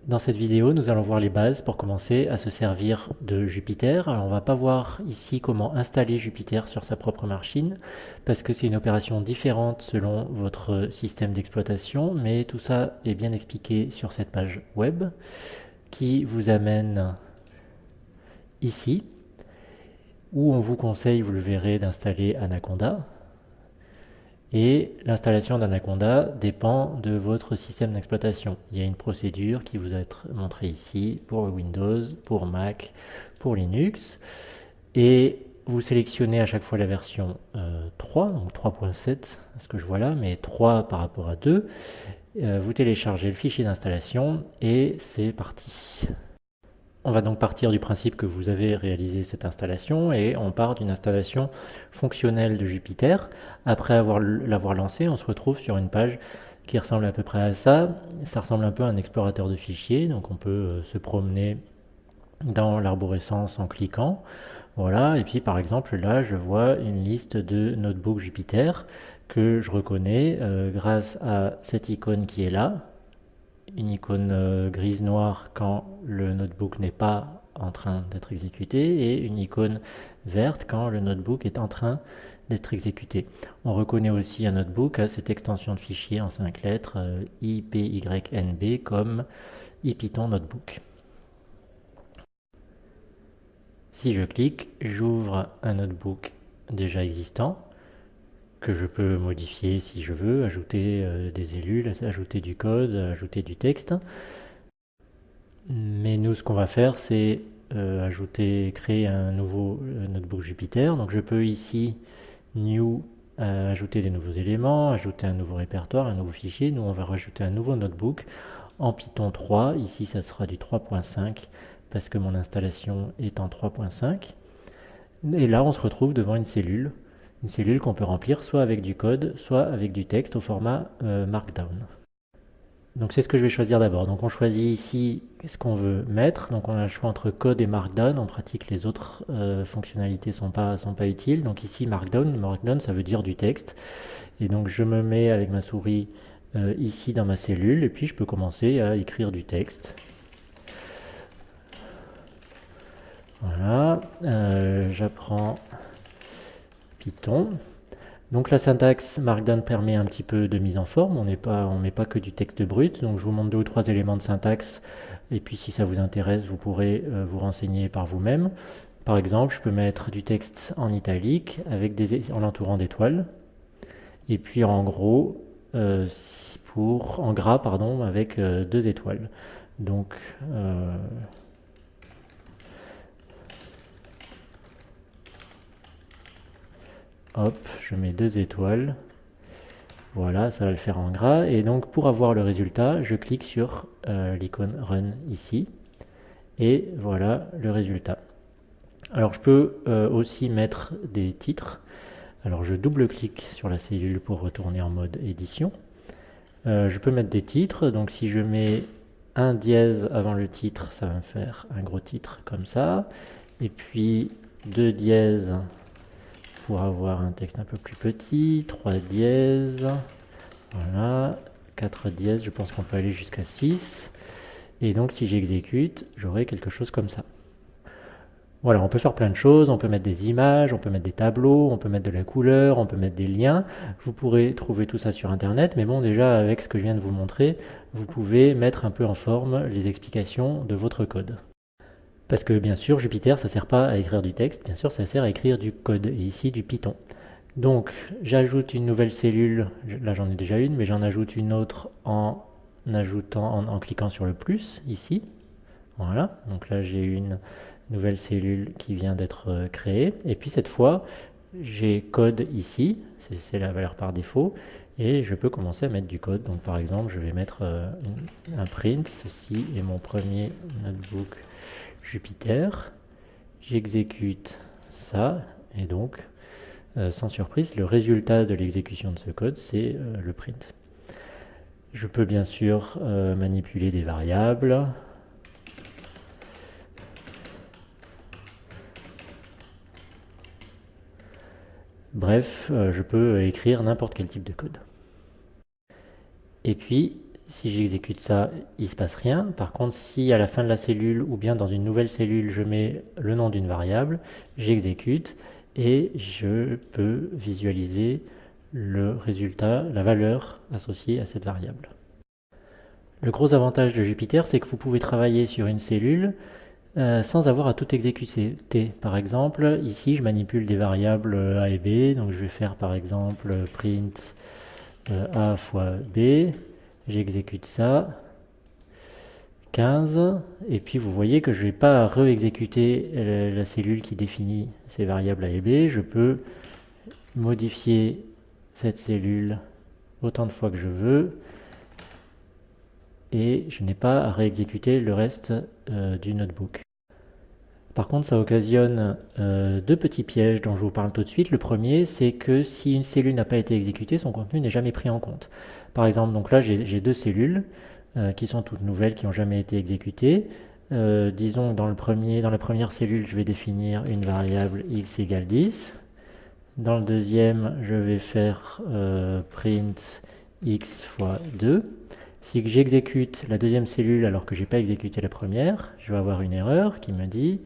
Dans cette vidéo, nous allons voir les bases pour commencer à se servir de Jupyter. Alors, on ne va pas voir ici comment installer Jupyter sur sa propre machine, parce que c'est une opération différente selon votre système d'exploitation, mais tout ça est bien expliqué sur cette page web, qui vous amène ici, où on vous conseille, vous le verrez, d'installer Anaconda. Et l'installation d'Anaconda dépend de votre système d'exploitation. Il y a une procédure qui vous est montrée ici pour Windows, pour Mac, pour Linux. Et vous sélectionnez à chaque fois la version 3, donc 3.7, ce que je vois là, mais 3 par rapport à 2. Vous téléchargez le fichier d'installation et c'est parti. On va donc partir du principe que vous avez réalisé cette installation et on part d'une installation fonctionnelle de Jupyter. Après l'avoir lancé, on se retrouve sur une page qui ressemble à peu près à ça. Ça ressemble un peu à un explorateur de fichiers, donc on peut se promener dans l'arborescence en cliquant. Voilà, et puis par exemple là je vois une liste de notebooks Jupyter que je reconnais grâce à cette icône qui est là, une icône grise-noire quand le notebook n'est pas en train d'être exécuté et une icône verte quand le notebook est en train d'être exécuté. On reconnaît aussi un notebook à cette extension de fichier en 5 lettres IPYNB comme IPython Notebook. Si je clique, j'ouvre un notebook déjà existant que je peux modifier si je veux, ajouter des cellules, ajouter du code, ajouter du texte. Mais nous, ce qu'on va faire, c'est créer un nouveau notebook Jupyter. Donc je peux ici, New, ajouter des nouveaux éléments, ajouter un nouveau répertoire, un nouveau fichier. Nous, on va rajouter un nouveau notebook en Python 3. Ici, ça sera du 3.5 parce que mon installation est en 3.5. Et là, on se retrouve devant une cellule qu'on peut remplir soit avec du code, soit avec du texte au format Markdown. Donc c'est ce que je vais choisir d'abord. Donc on choisit ici ce qu'on veut mettre. Donc on a le choix entre code et Markdown. En pratique, les autres fonctionnalités sont pas utiles. Donc ici Markdown, Markdown ça veut dire du texte. Et donc je me mets avec ma souris ici dans ma cellule et puis je peux commencer à écrire du texte. Voilà, j'apprends Python. Donc la syntaxe Markdown permet un petit peu de mise en forme, on ne met pas que du texte brut, donc je vous montre deux ou trois éléments de syntaxe, et puis si ça vous intéresse, vous pourrez vous renseigner par vous-même. Par exemple, je peux mettre du texte en italique en l'entourant d'étoiles, et puis en gros, en gras, pardon, avec deux étoiles. Donc, hop, je mets deux étoiles. Voilà, ça va le faire en gras. Et donc pour avoir le résultat, je clique sur l'icône Run ici. Et voilà le résultat. Alors je peux aussi mettre des titres. Alors je double-clique sur la cellule pour retourner en mode édition. Je peux mettre des titres. Donc si je mets un dièse avant le titre, ça va me faire un gros titre comme ça. Et puis deux dièses pour avoir un texte un peu plus petit. Trois dièses. Voilà, 4 dièses, je pense qu'on peut aller jusqu'à 6. Et donc si j'exécute, j'aurai quelque chose comme ça. Voilà, on peut faire plein de choses, on peut mettre des images, on peut mettre des tableaux, on peut mettre de la couleur, on peut mettre des liens. Vous pourrez trouver tout ça sur Internet, mais bon, déjà avec ce que je viens de vous montrer, vous pouvez mettre un peu en forme les explications de votre code. Parce que bien sûr, Jupyter, ça ne sert pas à écrire du texte, bien sûr, ça sert à écrire du code, et ici du Python. Donc j'ajoute une nouvelle cellule, là j'en ai déjà une, mais j'en ajoute une autre en cliquant sur le plus ici. Voilà, donc là j'ai une nouvelle cellule qui vient d'être créée. Et puis cette fois, j'ai code ici, c'est la valeur par défaut, et je peux commencer à mettre du code. Donc par exemple, je vais mettre un print, ceci est mon premier notebook Jupyter. J'exécute ça, et donc sans surprise, le résultat de l'exécution de ce code, c'est le print. Je peux bien sûr manipuler des variables. Bref, je peux écrire n'importe quel type de code. Et puis, Si j'exécute ça, il ne se passe rien. Par contre, si à la fin de la cellule ou bien dans une nouvelle cellule, je mets le nom d'une variable, j'exécute et je peux visualiser le résultat, la valeur associée à cette variable. Le gros avantage de Jupyter, c'est que vous pouvez travailler sur une cellule sans avoir à tout exécuter. Par exemple, ici, je manipule des variables A et B, donc je vais faire par exemple print A fois B, j'exécute ça, 15, et puis vous voyez que je ne vais pas re-exécuter la cellule qui définit ces variables A et B, je peux modifier cette cellule autant de fois que je veux, et je n'ai pas à réexécuter le reste du notebook. Par contre, ça occasionne deux petits pièges dont je vous parle tout de suite. Le premier, c'est que si une cellule n'a pas été exécutée, son contenu n'est jamais pris en compte. Par exemple, donc là, j'ai deux cellules qui sont toutes nouvelles, qui n'ont jamais été exécutées. Disons que dans la première cellule, je vais définir une variable x égale 10. Dans le deuxième, je vais faire print x fois 2. Si j'exécute la deuxième cellule alors que je n'ai pas exécuté la première, je vais avoir une erreur qui me dit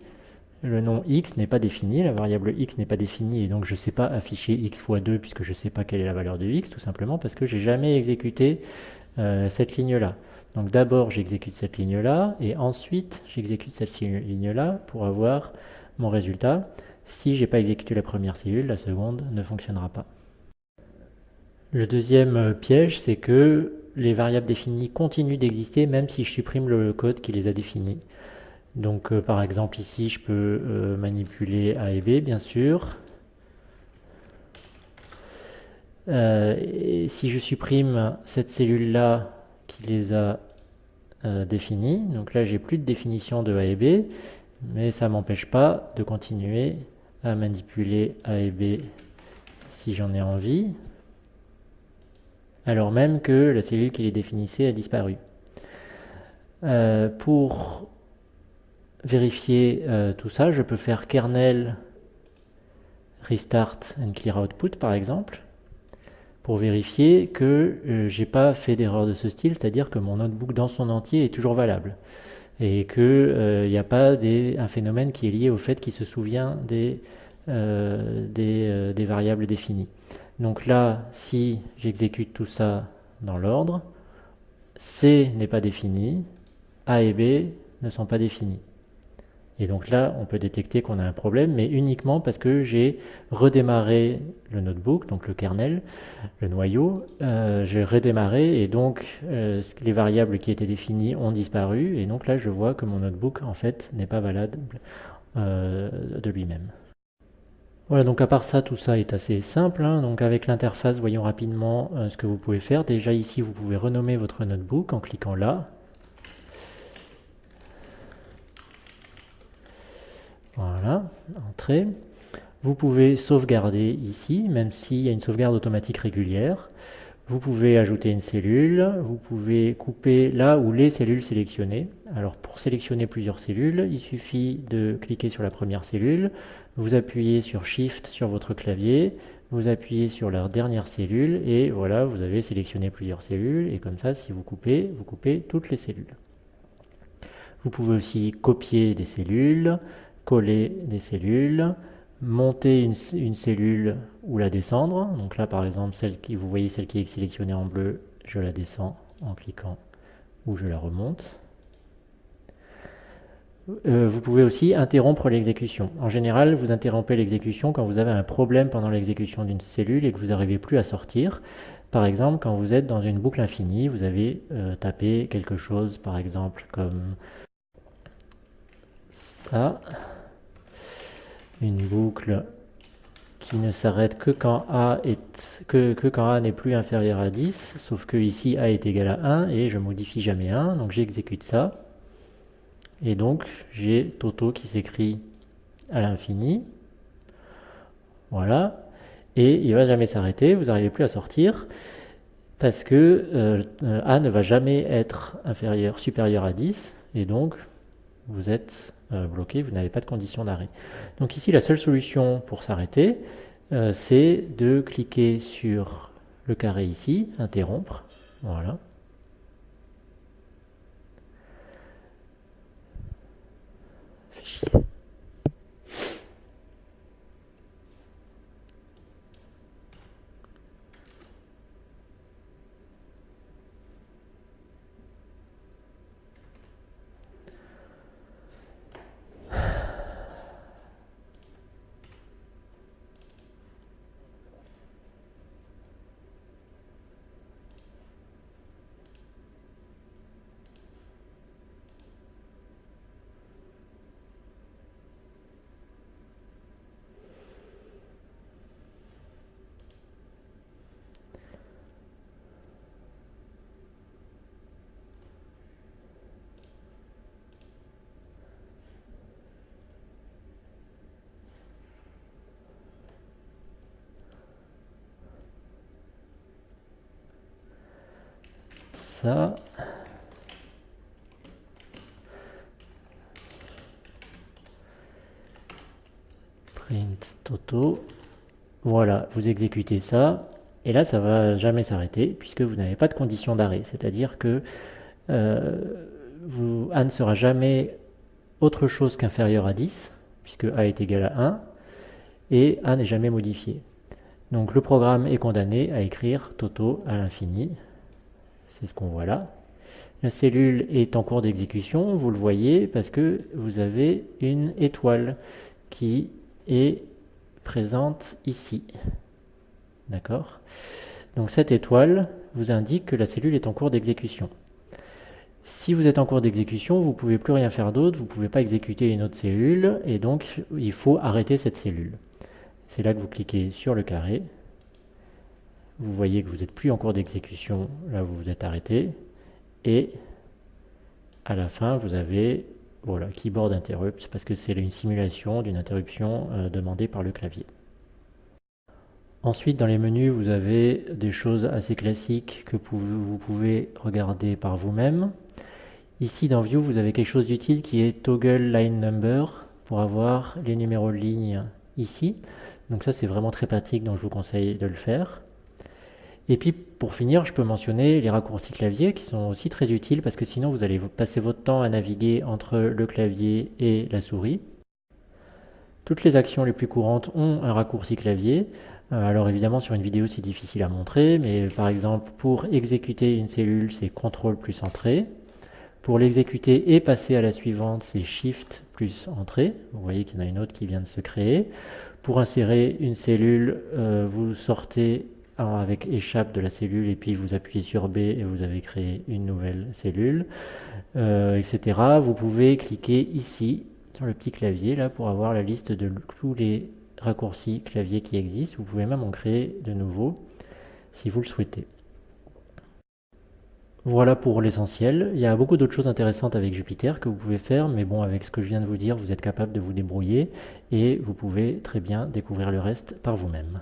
le nom x n'est pas défini, la variable x n'est pas définie et donc je ne sais pas afficher x fois 2 puisque je ne sais pas quelle est la valeur de x, tout simplement parce que j'ai jamais exécuté cette ligne-là. Donc d'abord j'exécute cette ligne-là et ensuite j'exécute cette ligne-là pour avoir mon résultat. Si j'ai pas exécuté la première cellule, la seconde ne fonctionnera pas. Le deuxième piège, c'est que les variables définies continuent d'exister même si je supprime le code qui les a définies. Donc par exemple ici, je peux manipuler A et B, bien sûr. Et si je supprime cette cellule-là qui les a définies, donc là j'ai plus de définition de A et B, mais ça ne m'empêche pas de continuer à manipuler A et B si j'en ai envie, alors même que la cellule qui les définissait a disparu. Pour vérifier tout ça, je peux faire kernel restart and clear output par exemple, pour vérifier que j'ai pas fait d'erreur de ce style, c'est-à-dire que mon notebook dans son entier est toujours valable et qu'il n'y a pas un phénomène qui est lié au fait qu'il se souvient des variables définies. Donc là, si j'exécute tout ça dans l'ordre, C n'est pas défini, A et B ne sont pas définis. Et donc là, on peut détecter qu'on a un problème, mais uniquement parce que j'ai redémarré le notebook, donc le kernel, le noyau. J'ai redémarré et donc les variables qui étaient définies ont disparu. Et donc là, je vois que mon notebook, en fait, n'est pas valable de lui-même. Voilà, donc à part ça, tout ça est assez simple, hein. Donc avec l'interface, voyons rapidement ce que vous pouvez faire. Déjà ici, vous pouvez renommer votre notebook en cliquant là. Voilà, entrée. Vous pouvez sauvegarder ici, même s'il y a une sauvegarde automatique régulière. Vous pouvez ajouter une cellule, vous pouvez couper là où les cellules sélectionnées. Alors pour sélectionner plusieurs cellules, il suffit de cliquer sur la première cellule, vous appuyez sur Shift sur votre clavier, vous appuyez sur la dernière cellule et voilà, vous avez sélectionné plusieurs cellules et comme ça, si vous coupez toutes les cellules. Vous pouvez aussi copier des cellules, coller des cellules, monter une cellule ou la descendre. Donc là, par exemple, vous voyez celle qui est sélectionnée en bleu, je la descends en cliquant ou je la remonte. Vous pouvez aussi interrompre l'exécution. En général, vous interrompez l'exécution quand vous avez un problème pendant l'exécution d'une cellule et que vous n'arrivez plus à sortir. Par exemple, quand vous êtes dans une boucle infinie, vous avez tapé quelque chose, par exemple, comme ça. Une boucle qui ne s'arrête que quand A n'est plus inférieur à 10, sauf que ici A est égal à 1 et je modifie jamais 1, donc j'exécute ça. Et donc j'ai Toto qui s'écrit à l'infini. Voilà. Et il ne va jamais s'arrêter, vous n'arrivez plus à sortir, parce que A ne va jamais être supérieur à 10, et donc vous êtes bloqué, vous n'avez pas de condition d'arrêt. Donc ici, la seule solution pour s'arrêter, c'est de cliquer sur le carré ici, interrompre, voilà. Ça. Print Toto. Voilà, vous exécutez ça. Et là, ça va jamais s'arrêter puisque vous n'avez pas de condition d'arrêt. C'est-à-dire que A ne sera jamais autre chose qu'inférieur à 10, puisque A est égal à 1, et A n'est jamais modifié. Donc le programme est condamné à écrire Toto à l'infini. C'est ce qu'on voit là. La cellule est en cours d'exécution, vous le voyez, parce que vous avez une étoile qui est présente ici. D'accord? Donc cette étoile vous indique que la cellule est en cours d'exécution. Si vous êtes en cours d'exécution, vous ne pouvez plus rien faire d'autre, vous ne pouvez pas exécuter une autre cellule, et donc il faut arrêter cette cellule. C'est là que vous cliquez sur le carré. Vous voyez que vous n'êtes plus en cours d'exécution, là vous vous êtes arrêté. Et à la fin, vous avez voilà, Keyboard Interrupt, parce que c'est une simulation d'une interruption demandée par le clavier. Ensuite, dans les menus, vous avez des choses assez classiques que vous pouvez regarder par vous-même. Ici, dans View, vous avez quelque chose d'utile qui est Toggle Line Number pour avoir les numéros de ligne ici. Donc ça, c'est vraiment très pratique, donc je vous conseille de le faire. Et puis, pour finir, je peux mentionner les raccourcis clavier qui sont aussi très utiles parce que sinon, vous allez passer votre temps à naviguer entre le clavier et la souris. Toutes les actions les plus courantes ont un raccourci clavier. Alors évidemment, sur une vidéo, c'est difficile à montrer, mais par exemple, pour exécuter une cellule, c'est CTRL plus Entrée. Pour l'exécuter et passer à la suivante, c'est Shift plus Entrée. Vous voyez qu'il y en a une autre qui vient de se créer. Pour insérer une cellule, vous sortez avec échappe de la cellule et puis vous appuyez sur B et vous avez créé une nouvelle cellule, etc. Vous pouvez cliquer ici sur le petit clavier là pour avoir la liste de tous les raccourcis clavier qui existent. Vous pouvez même en créer de nouveaux si vous le souhaitez. Voilà pour l'essentiel. Il y a beaucoup d'autres choses intéressantes avec Jupyter que vous pouvez faire, mais bon, avec ce que je viens de vous dire, vous êtes capable de vous débrouiller et vous pouvez très bien découvrir le reste par vous-même.